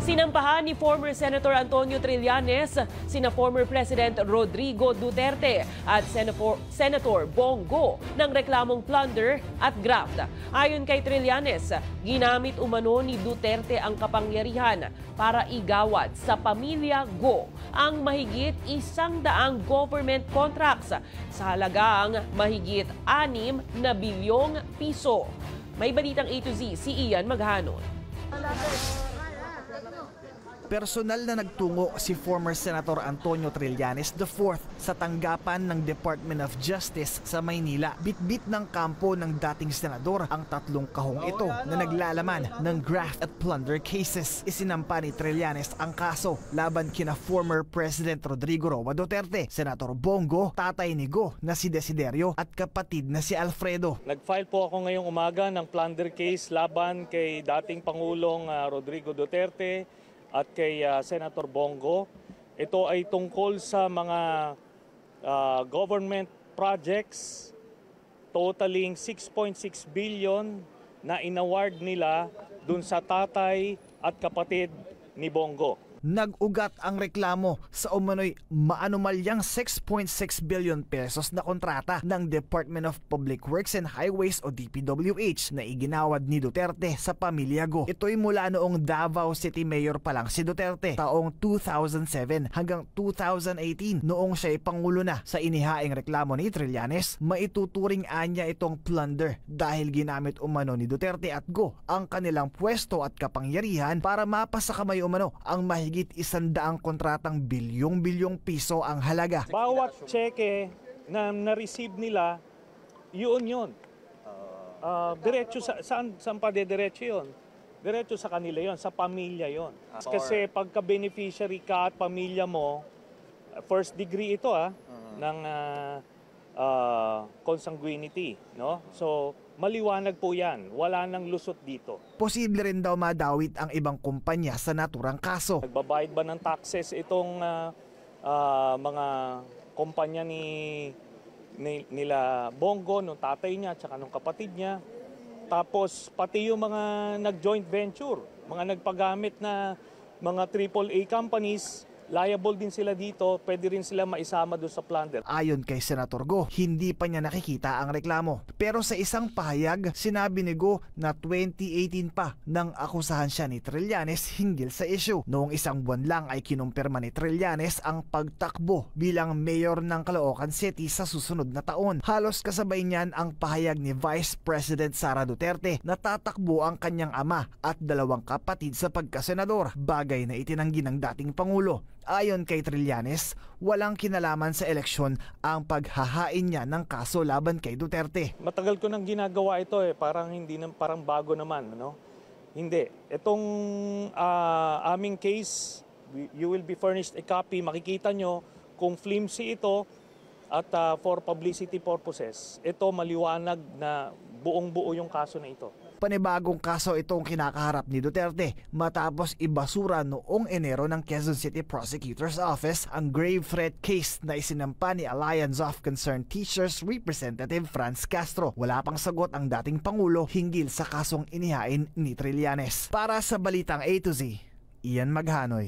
Sinampahan ni former Senator Antonio Trillanes sina former President Rodrigo Duterte at Senator Bongo ng reklamong plunder at graft. Ayon kay Trillanes, ginamit umano ni Duterte ang kapangyarihan para igawad sa pamilya Go ang mahigit 100 government contracts sa halagang mahigit 6 na bilyong piso. May balitang A to Z si Ian Maghanon. Personal na nagtungo si former Senator Antonio Trillanes IV sa tanggapan ng Department of Justice sa Maynila. Bitbit ng kampo ng dating senador ang 3 kahong ito na naglalaman ng graft at plunder cases. Isinampa ni Trillanes ang kaso laban kina former President Rodrigo Roa Duterte, Senator Bongo, tatay ni Go na si Desiderio at kapatid na si Alfredo. Nag-file po ako ngayong umaga ng plunder case laban kay dating Pangulong Rodrigo Duterte at kay Senator Bongo. Ito ay tungkol sa mga government projects totaling 6.6 billion na inaward nila dun sa tatay at kapatid ni Bongo. Nag-ugat ang reklamo sa umano'y maanumalyang 6.6 billion pesos na kontrata ng Department of Public Works and Highways o DPWH na iginawad ni Duterte sa pamilya Go. Ito'y mula noong Davao City Mayor pa lang si Duterte taong 2007 hanggang 2018 noong siya'y pangulo na. Sa inihaing reklamo ni Trillanes, maituturing anya itong plunder dahil ginamit umano ni Duterte at Go ang kanilang pwesto at kapangyarihan para mapasakamay umano ang mahigit 100 kontratang bilyong piso ang halaga. Bawat cheque na na-receive nila, yun. Diretso saan pa diretso yun? Diretso sa kanila yun, sa pamilya yun. Kasi pagka beneficiary ka at pamilya mo, first degree ito ng consanguinity, no? So maliwanag po yan. Wala nang lusot dito. Posible rin daw madawit ang ibang kumpanya sa naturang kaso. Nagbabayad ba ng taxes itong mga kumpanya nila Bongo, nung tatay niya, tsaka nung kapatid niya. Tapos pati yung mga nag-joint venture, mga nagpagamit na mga AAA companies, liable din sila dito, pwede rin sila maisama doon sa plunder. Ayon kay Senator Go, hindi pa niya nakikita ang reklamo. Pero sa isang pahayag, sinabi ni Go na 2018 pa nang akusahan siya ni Trillanes hinggil sa issue. Noong 1 buwan lang ay kinumpirma ni Trillanes ang pagtakbo bilang mayor ng Caloocan City sa susunod na taon. Halos kasabay niyan ang pahayag ni Vice President Sara Duterte na tatakbo ang kanyang ama at 2 kapatid sa pagkasenador, bagay na itinanggi ng dating Pangulo. Ayon kay Trillanes, walang kinalaman sa eleksyon ang paghahain niya ng kaso laban kay Duterte. Matagal ko nang ginagawa ito parang parang bago naman, no? Hindi. Itong aming case, you will be furnished a copy. Makikita nyo kung flimsy ito at for publicity purposes. Ito maliwanag na buong-buo yung kaso na ito. Panibagong kaso itong kinakaharap ni Duterte matapos ibasura noong Enero ng Quezon City Prosecutor's Office ang grave threat case na isinampa ni Alliance of Concerned Teachers Representative Franz Castro. Wala pang sagot ang dating Pangulo hinggil sa kasong inihain ni Trillanes. Para sa Balitang A to Z, Ian Maghanoy.